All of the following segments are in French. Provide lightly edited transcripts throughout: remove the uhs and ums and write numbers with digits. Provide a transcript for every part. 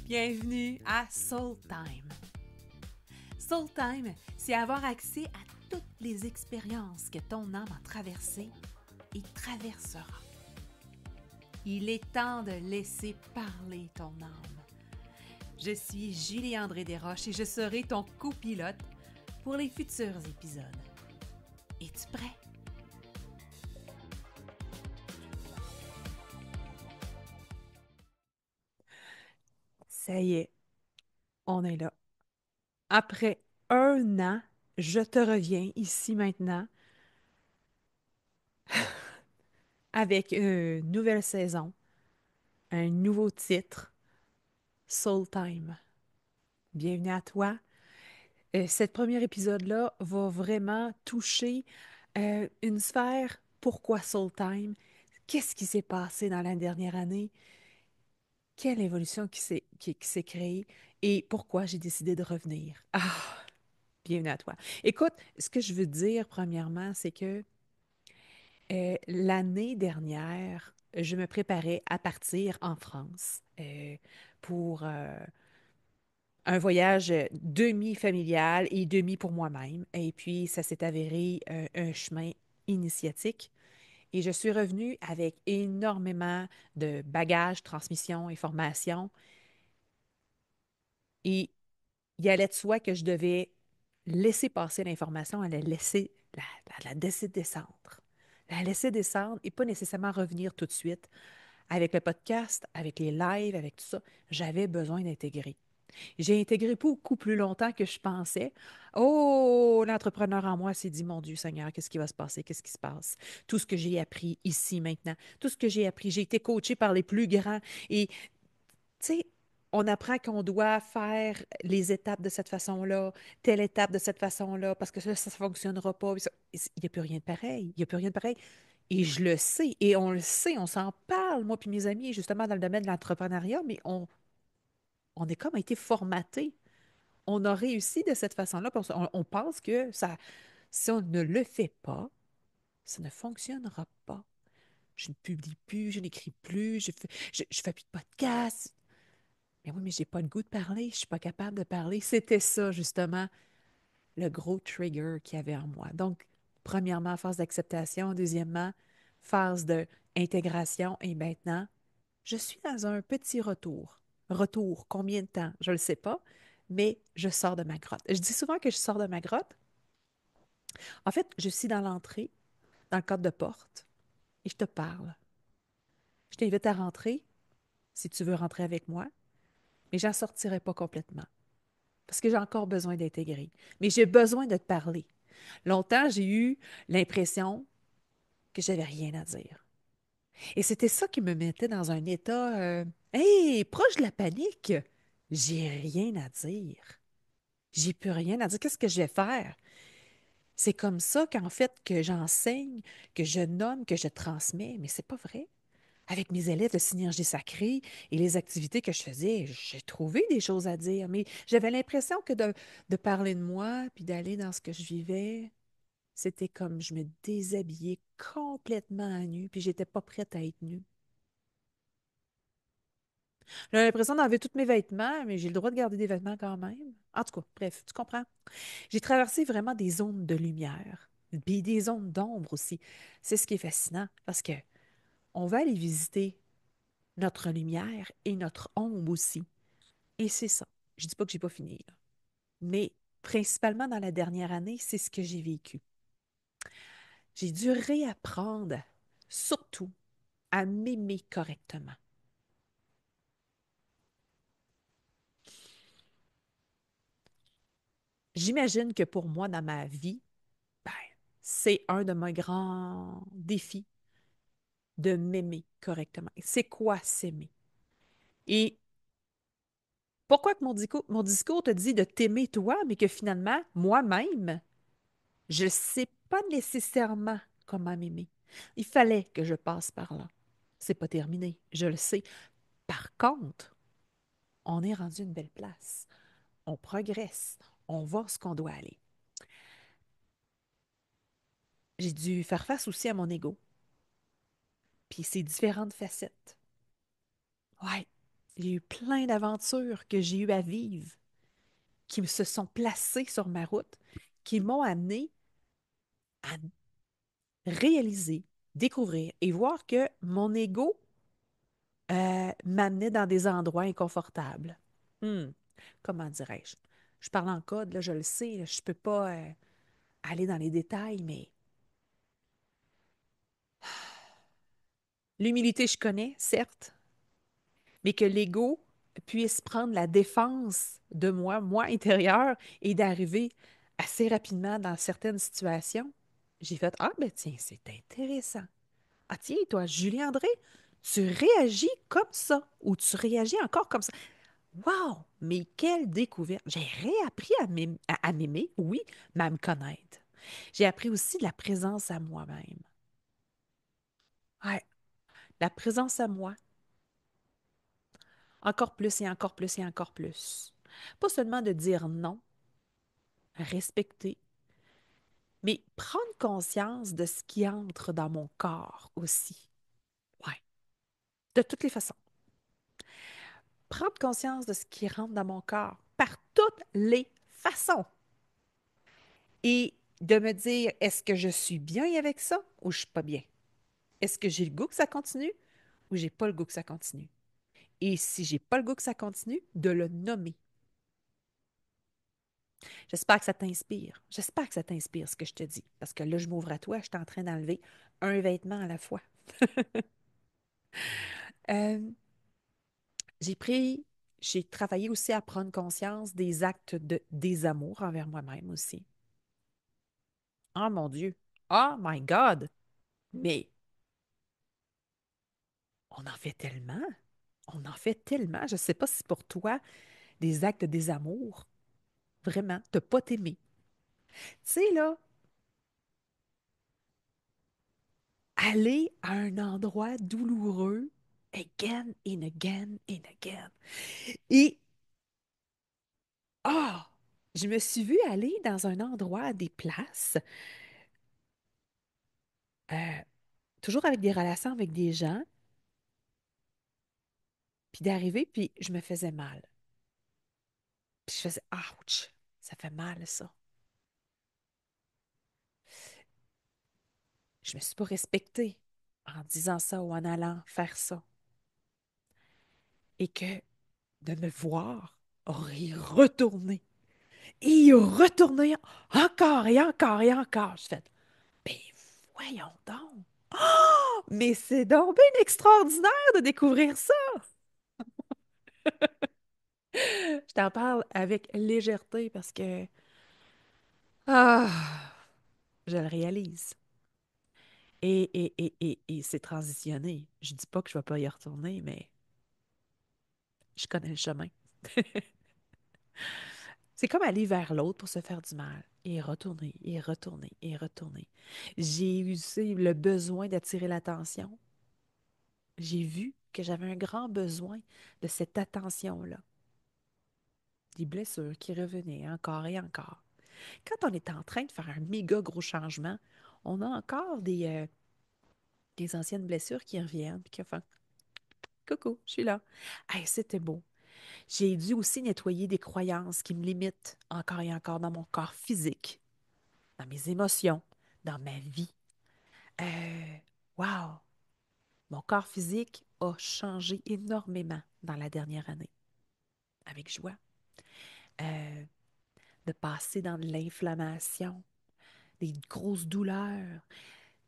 Bienvenue à Soul Time. Soul Time, c'est avoir accès à toutes les expériences que ton âme a traversées et traversera. Il est temps de laisser parler ton âme. Je suis Julie-André Desroches et je serai ton copilote pour les futurs épisodes. Es-tu prêt? Ça y est, on est là. Après un an, je te reviens ici maintenant avec une nouvelle saison, un nouveau titre, Soul Time. Bienvenue à toi. Cet premier épisode-là va vraiment toucher une sphère. Pourquoi Soul Time? Qu'est-ce qui s'est passé dans la dernière année? Quelle évolution qui s'est créée? Et pourquoi j'ai décidé de revenir? Ah, bienvenue à toi. Écoute, ce que je veux dire, premièrement, c'est que l'année dernière, je me préparais à partir en France pour un voyage demi-familial et demi pour moi-même. Et puis, ça s'est avéré un chemin initiatique. Et je suis revenue avec énormément de bagages, transmissions, informations. Et il allait de soi que je devais laisser passer l'information, à la laisser, la laisser descendre. La laisser descendre et pas nécessairement revenir tout de suite. Avec le podcast, avec les lives, avec tout ça, j'avais besoin d'intégrer. J'ai intégré beaucoup plus longtemps que je pensais. Oh, l'entrepreneur en moi s'est dit, mon Dieu Seigneur, qu'est-ce qui va se passer? Qu'est-ce qui se passe? Tout ce que j'ai appris ici maintenant, tout ce que j'ai appris, j'ai été coachée par les plus grands. Et, tu sais, on apprend qu'on doit faire les étapes de cette façon-là, telle étape de cette façon-là, parce que ça ne fonctionnera pas. Il n'y a plus rien de pareil. Il n'y a plus rien de pareil. Et je le sais, et on le sait, on s'en parle, moi puis mes amis, justement dans le domaine de l'entrepreneuriat, mais on est comme été formaté. On a réussi de cette façon-là, parce qu'on pense que ça, si on ne le fait pas, ça ne fonctionnera pas. Je ne publie plus, je n'écris plus, je fais plus de podcast. Mais oui, mais j'ai pas le goût de parler, je suis pas capable de parler. C'était ça, justement, le gros trigger qu'il y avait en moi. Donc, premièrement, phase d'acceptation. Deuxièmement, phase d'intégration. Et maintenant, je suis dans un petit retour. Retour, combien de temps? Je ne le sais pas, mais je sors de ma grotte. Je dis souvent que je sors de ma grotte. En fait, je suis dans l'entrée, dans le cadre de porte, et je te parle. Je t'invite à rentrer, si tu veux rentrer avec moi, mais j'en sortirai pas complètement, parce que j'ai encore besoin d'intégrer. Mais j'ai besoin de te parler. Longtemps, j'ai eu l'impression que j'avais rien à dire. Et c'était ça qui me mettait dans un état, hey, proche de la panique. J'ai rien à dire. J'ai plus rien à dire. Qu'est-ce que je vais faire? C'est comme ça qu'en fait, que j'enseigne, que je nomme, que je transmets, mais c'est pas vrai. Avec mes élèves de synergie sacrée et les activités que je faisais, j'ai trouvé des choses à dire, mais j'avais l'impression que de parler de moi, puis d'aller dans ce que je vivais, c'était comme je me déshabillais complètement à nu, puis j'étais pas prête à être nue. J'avais l'impression d'enlever tous mes vêtements, mais j'ai le droit de garder des vêtements quand même. En tout cas, bref, tu comprends. J'ai traversé vraiment des zones de lumière, puis des zones d'ombre aussi. C'est ce qui est fascinant, parce que on va aller visiter notre lumière et notre ombre aussi. Et c'est ça. Je dis pas que j'ai pas fini, là. Mais principalement dans la dernière année, c'est ce que j'ai vécu. J'ai dû réapprendre, surtout, à m'aimer correctement. J'imagine que pour moi, dans ma vie, ben, c'est un de mes grands défis de m'aimer correctement. C'est quoi s'aimer? Et pourquoi que mon discours te dit de t'aimer toi, mais que finalement, moi-même, je ne sais pas nécessairement comment m'aimer. Il fallait que je passe par là. C'est pas terminé, je le sais. Par contre, on est rendu une belle place. On progresse. On va ce qu'on doit aller. J'ai dû faire face aussi à mon ego, puis ses différentes facettes. Ouais. Il y a eu plein d'aventures que j'ai eu à vivre qui se sont placées sur ma route, qui m'ont amené à réaliser, découvrir et voir que mon ego m'amenait dans des endroits inconfortables. Hmm, Comment dirais-je? Je parle en code, là, je le sais, là, je ne peux pas aller dans les détails, mais l'humilité, je connais, certes, mais que l'ego puisse prendre la défense de moi, moi intérieur, et d'arriver assez rapidement dans certaines situations, j'ai fait, ah, ben tiens, c'est intéressant. Ah, tiens, toi, Julie-André, tu réagis comme ça, ou tu réagis encore comme ça. Wow! Mais quelle découverte! J'ai réappris à m'aimer, oui, mais à me connaître. J'ai appris aussi de la présence à moi-même. Ouais, la présence à moi, encore plus et encore plus et encore plus. Pas seulement de dire non, respecter, mais prendre conscience de ce qui entre dans mon corps aussi. Ouais, de toutes les façons. Prendre conscience de ce qui rentre dans mon corps par toutes les façons. Et de me dire, est-ce que je suis bien avec ça ou je suis pas bien? Est-ce que j'ai le goût que ça continue ou j'ai pas le goût que ça continue? Et si j'ai pas le goût que ça continue, de le nommer. J'espère que ça t'inspire. J'espère que ça t'inspire ce que je te dis. Parce que là, je m'ouvre à toi, je suis en train d'enlever un vêtement à la fois. Euh, j'ai pris, j'ai travaillé aussi à prendre conscience des actes de désamour envers moi-même aussi. Oh mon Dieu! Oh my God! Mais on en fait tellement! On en fait tellement! Je ne sais pas si pour toi, des actes de désamour, vraiment, de ne pas t'aimer. Tu sais, là, aller à un endroit douloureux again and again and again. Et, ah, je me suis vue aller dans un endroit, des places, euh, toujours avec des relations avec des gens, puis d'arriver, puis je me faisais mal. Puis je faisais, ouch, ça fait mal, ça. Je me suis pas respectée en disant ça ou en allant faire ça. Et que de me voir y retourner, et y retourner encore et encore et encore. Je fais, ben voyons donc. Mais c'est donc bien extraordinaire de découvrir ça. Je t'en parle avec légèreté parce que ah, je le réalise. Et c'est transitionné. Je dis pas que je vais pas y retourner, mais je connais le chemin. C'est comme aller vers l'autre pour se faire du mal. Et retourner, et retourner, et retourner. J'ai eu aussi le besoin d'attirer l'attention. J'ai vu que j'avais un grand besoin de cette attention-là. Des blessures qui revenaient encore et encore. Quand on est en train de faire un méga gros changement, on a encore des anciennes blessures qui reviennent, puis qui font coucou, je suis là. Hey, c'était beau. J'ai dû aussi nettoyer des croyances qui me limitent encore et encore dans mon corps physique, dans mes émotions, dans ma vie. Euh, wow! Mon corps physique a changé énormément dans la dernière année, avec joie. Euh, de passer dans de l'inflammation, des grosses douleurs,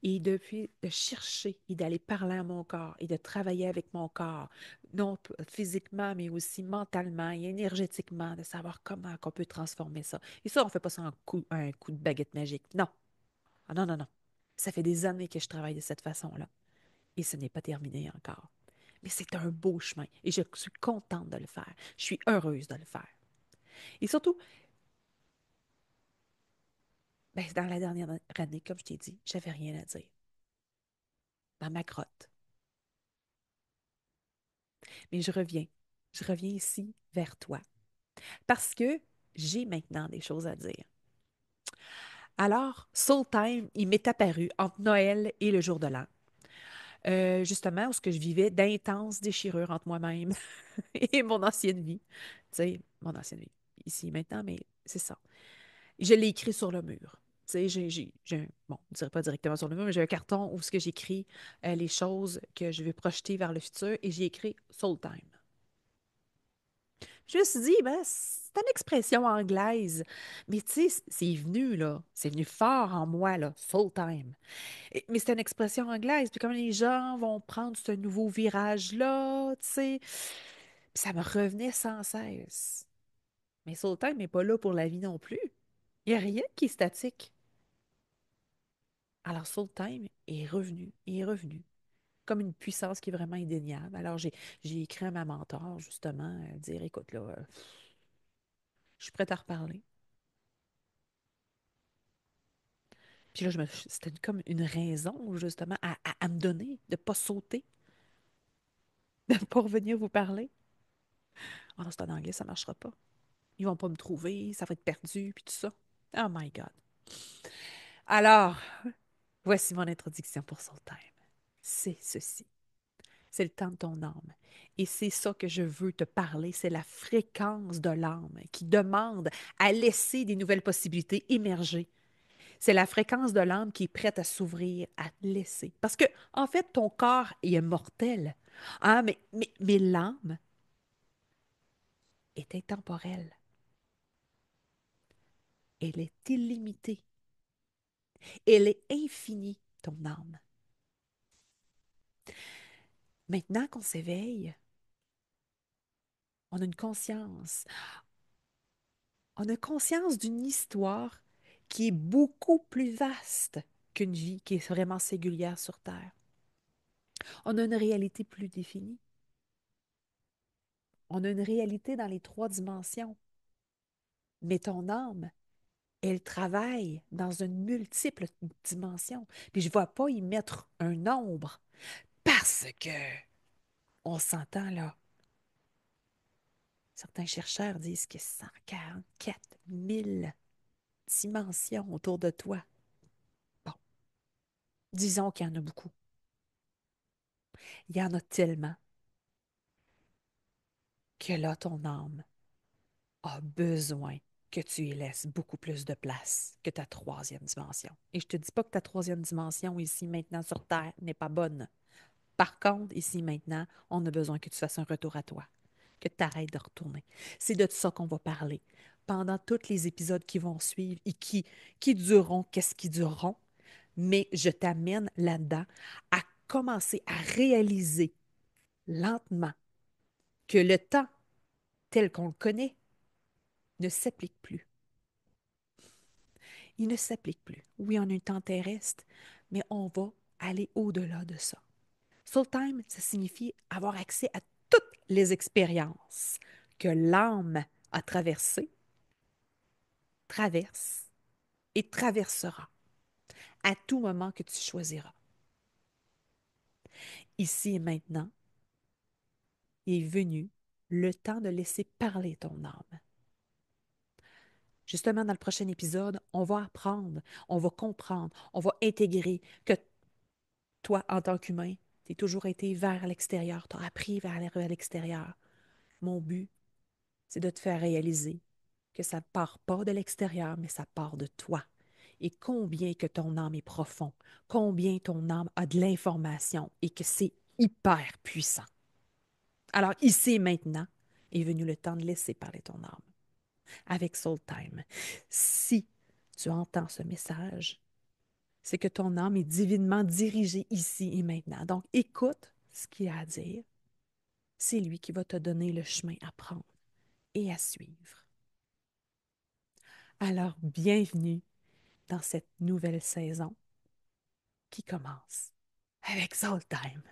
et depuis de chercher et d'aller parler à mon corps et de travailler avec mon corps, non physiquement, mais aussi mentalement et énergétiquement, de savoir comment on peut transformer ça. Et ça, on ne fait pas ça un coup de baguette magique. Non. Ah non, non, non. Ça fait des années que je travaille de cette façon-là. Et ce n'est pas terminé encore. Mais c'est un beau chemin et je suis contente de le faire. Je suis heureuse de le faire. Et surtout, ben, dans la dernière année, comme je t'ai dit, j'avais rien à dire dans ma grotte. Mais je reviens. Je reviens ici vers toi parce que j'ai maintenant des choses à dire. Alors, Soul Time, il m'est apparu entre Noël et le jour de l'an. justement, où ce que je vivais d'intenses déchirures entre moi-même et mon ancienne vie. Tu sais, mon ancienne vie. Ici, maintenant, mais c'est ça. Je l'ai écrit sur le mur. Tu sais, bon, je ne dirais pas directement sur le mur, mais j'ai un carton où ce que j'écris les choses que je vais projeter vers le futur et j'ai écrit Soul Time. Je me suis dit, ben, c'est une expression anglaise, mais tu sais, c'est venu, là. C'est venu fort en moi, là, Soul Time. Mais c'est une expression anglaise, puis comme les gens vont prendre ce nouveau virage-là, tu sais, puis ça me revenait sans cesse. Mais Soul Time n'est pas là pour la vie non plus. Il n'y a rien qui est statique. Alors, Soul Time est revenu, il est revenu, comme une puissance qui est vraiment indéniable. Alors, j'ai écrit à ma mentor, justement, dire, écoute, là, je suis prête à reparler. Puis là, c'était comme une raison, justement, à me donner, de ne pas sauter, de ne pas revenir vous parler. Ah non, c'est en anglais, ça ne marchera pas. Ils vont pas me trouver, ça va être perdu, puis tout ça. Oh my God. Alors, voici mon introduction pour Soul Time. C'est ceci. C'est le temps de ton âme. Et c'est ça que je veux te parler, c'est la fréquence de l'âme qui demande à laisser des nouvelles possibilités émerger. C'est la fréquence de l'âme qui est prête à s'ouvrir, à laisser. Parce que, en fait, ton corps est mortel. Ah, mais l'âme est intemporelle. Elle est illimitée. Elle est infinie, ton âme. Maintenant qu'on s'éveille, on a une conscience. On a conscience d'une histoire qui est beaucoup plus vaste qu'une vie qui est vraiment singulière sur Terre. On a une réalité plus définie. On a une réalité dans les trois dimensions. Mais ton âme, elle travaille dans une multiple dimension. Puis je ne vais pas y mettre un nombre parce que on s'entend là. Certains chercheurs disent que 144 000 dimensions autour de toi. Bon, disons qu'il y en a beaucoup. Il y en a tellement que là, ton âme a besoin que tu y laisses beaucoup plus de place que ta troisième dimension. Et je te dis pas que ta troisième dimension ici maintenant sur Terre n'est pas bonne. Par contre, ici maintenant, on a besoin que tu fasses un retour à toi, que tu arrêtes de retourner. C'est de ça qu'on va parler pendant tous les épisodes qui vont suivre et qui dureront, qu'est-ce qui dureront. Mais je t'amène là-dedans à commencer à réaliser lentement que le temps tel qu'on le connaît ne s'applique plus. Il ne s'applique plus. Oui, on a un temps terrestre, mais on va aller au-delà de ça. Soul time, ça signifie avoir accès à toutes les expériences que l'âme a traversées, traverse et traversera à tout moment que tu choisiras. Ici et maintenant est venu le temps de laisser parler ton âme. Justement, dans le prochain épisode, on va apprendre, on va comprendre, on va intégrer que toi, en tant qu'humain, tu as toujours été vers l'extérieur, tu as appris vers l'extérieur. Mon but, c'est de te faire réaliser que ça ne part pas de l'extérieur, mais ça part de toi. Et combien que ton âme est profond, combien ton âme a de l'information et que c'est hyper puissant. Alors ici et maintenant est venu le temps de laisser parler ton âme avec Soul Time. Si tu entends ce message, c'est que ton âme est divinement dirigée ici et maintenant. Donc écoute ce qu'il a à dire. C'est lui qui va te donner le chemin à prendre et à suivre. Alors bienvenue dans cette nouvelle saison qui commence avec Soul Time.